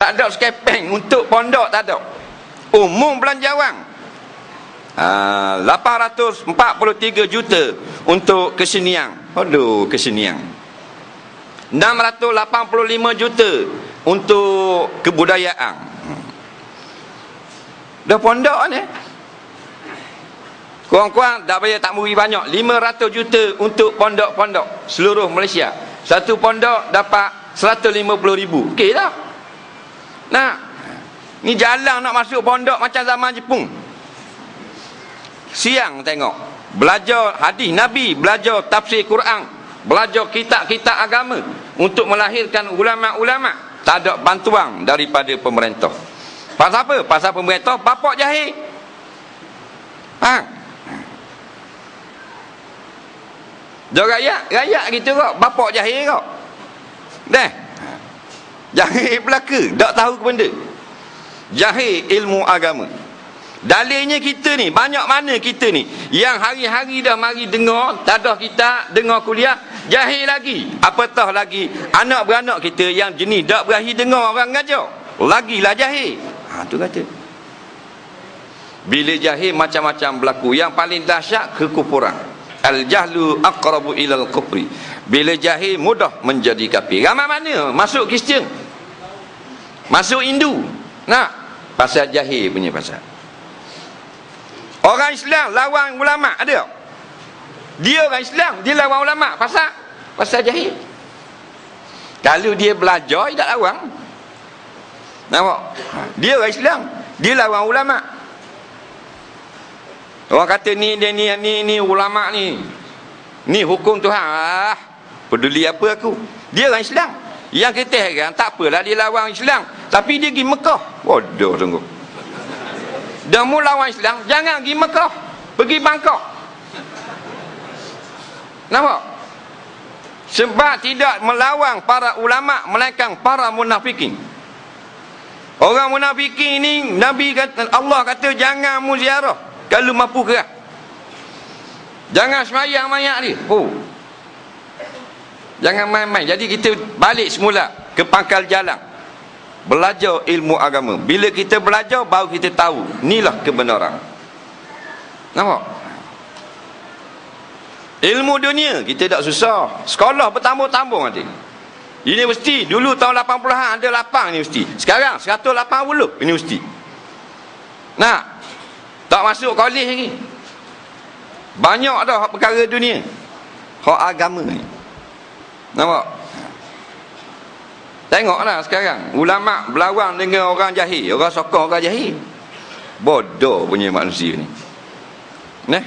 Tak ada skepeng untuk pondok, tak ada. Umum belanjawan 843 juta untuk kesenian. Aduh, kesenian. 685 juta untuk kebudayaan. Dah pondok ni. Kurang-kurang tak payah tak beri banyak. 500 juta untuk pondok-pondok seluruh Malaysia. Satu pondok dapat 150,000. Okey tak? Nah, ni jalan nak masuk pondok macam zaman Jepun. Siang tengok, belajar hadis Nabi, belajar tafsir Quran, belajar kitab-kitab agama untuk melahirkan ulama-ulama. Tak ada bantuan daripada pemerintah. Pasal apa? Pasal pemerintah bapak jahil. Dia rakyat gitu kok, bapak jahil kok. Dah. Jahil belaka, tak tahu ke benda. Jahil ilmu agama. Dalilnya kita ni, banyak mana kita ni yang hari-hari dah mari dengar, tak ada kita dengar kuliah, jahil lagi. Apatah lagi anak beranak kita yang jenis tak berahi dengar orang ngajar, lagilah jahil. Tu kata. Bila jahil macam-macam berlaku. Yang paling dahsyat kekufuran. Al-jahlu aqrabu ilal kufri. Bila jahil mudah menjadi kafir. Ramai mana masuk Kristian, masuk Hindu. Nah, pasal jahil punya pasal. Orang Islam lawan ulama ada. Dia orang Islam, dia lawan ulama pasal jahil. Kalau dia belajar, dia tak lawan. Nampak? Dia orang Islam, dia lawan ulama. Orang kata ni ulama ni. Ni hukum Tuhan. Peduli apa aku? Dia orang Islam. Yang kita heran, tak apalah dia lawan Islam, tapi dia pergi Mekah. Bodoh sungguh. Dah mula lawan Islam, jangan pergi Mekah, pergi Bangkok. Nampak? Sebab tidak melawan para ulama, melainkan para munafikin. Orang munafikin ni, Nabi kata, Allah kata jangan mu ziarah kalau mampu kerah. Jangan semayang mayat dia. Jangan main-main. Jadi kita balik semula ke pangkal jalan. Belajar ilmu agama. Bila kita belajar, baru kita tahu inilah kebenaran. Nampak? Ilmu dunia kita tak susah. Sekolah bertambung-tambung nanti. Universiti dulu tahun 80-an ada 8 universiti. Sekarang 180 universiti. Nah, tak masuk kolej lagi. Banyak dah perkara dunia. Hak agama ni. Nampak? Tengoklah sekarang ulama berlawan dengan orang jahil, orang sokong orang jahil. Bodoh punya manusia ni. Nah.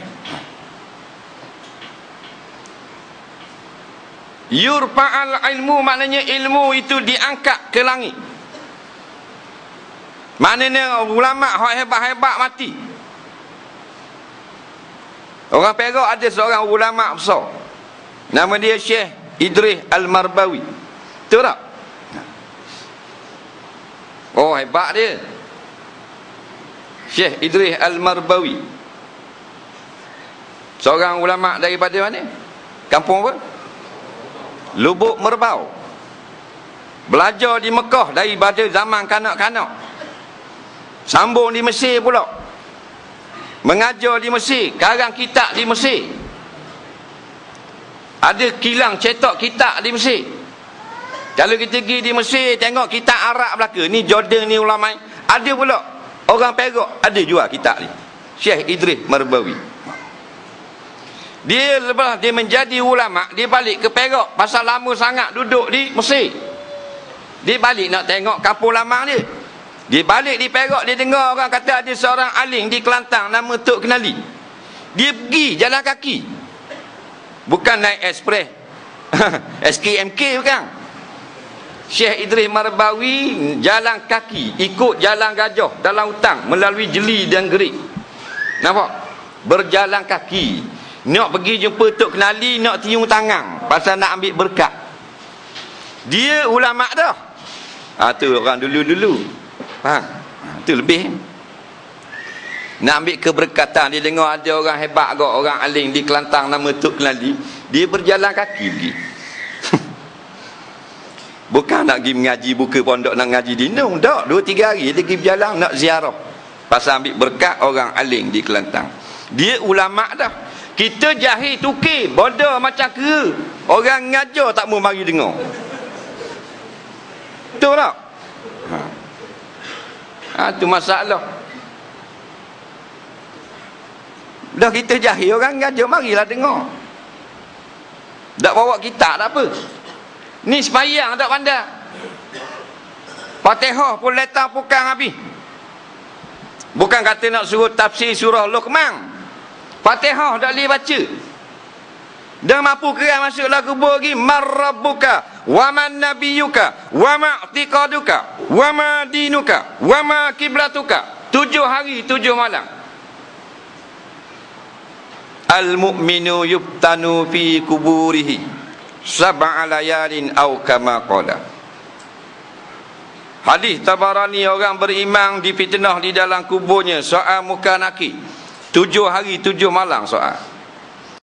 Yurfa'al ilmu maknanya ilmu itu diangkat ke langit. Maknanya ulama hebat-hebat mati. Orang Perak ada seorang ulama besar. Nama dia Syekh Idris Al-Marbawi. Betul tak? Oh, hebat dia. Syekh Idris Al-Marbawi. Seorang ulama daripada mana? Kampung apa? Lubuk Merbau. Belajar di Mekah daripada zaman kanak-kanak. Sambung di Mesir pula. Mengajar di Mesir, karang kitab di Mesir. Ada kilang cetak kitab di Mesir. Kalau kita pergi di Mesir tengok kitab Arab belaka, ni Jordan ni ulama. Ada pula orang Perak ada jual kitab ni. Syekh Idris Marbawi. Dia lepas dia menjadi ulama, dia balik ke Perak pasal lama sangat duduk di Mesir. Dia balik nak tengok kampung lama dia. Dia balik di Perak, dia dengar orang kata ada seorang alim di Kelantan nama Tok Kenali. Dia pergi jalan kaki. Bukan naik ekspres SKMK bukan. Syekh Idris Marbawi jalan kaki, ikut jalan gajah dalam hutan melalui jeli dan gerik. Nampak? Berjalan kaki. Nak pergi jumpa Tok Kenali, nak tiung tangan pasal nak ambil berkat. Dia ulama dah. Tu orang dulu-dulu. Faham? Tu lebih. Nak ambil keberkatan, dia dengar ada orang hebat agak, orang alim di Kelantan nama Tok Kenali, dia berjalan kaki pergi. Bukan nak pergi mengaji, buka pondok nak ngaji dinung. Tak, 2-3 hari dia pergi berjalan nak ziarah. Pasal ambil berkat orang alim di Kelantan. Dia ulama dah. Kita jahil tukir, bodoh macam kera. Orang ngajar tak mau mari dengar. Betul tak? Tu masalah. Dah kita jahil, orang ngajar marilah dengar. Tak bawa kitab tak apa. Ni sembahyang tak pandai. Fatihah pun letak pukang habis. Bukan kata nak suruh tafsir surah Luqman. Fatihah tak boleh baca. Dah mampu keras masuklah kubur lagi. Marrabbuka wa man nabiyuka wa ma'tiqaduka wa ma dinuka wa ma kiblatuka. 7 hari 7 malam. Al-mu'minu yubtanu fi kuburihi sab'a layalin aw kama qala. Hadis Tabarani, orang beriman difitnah di dalam kuburnya soal muka nakir 7 hari 7 malam soal.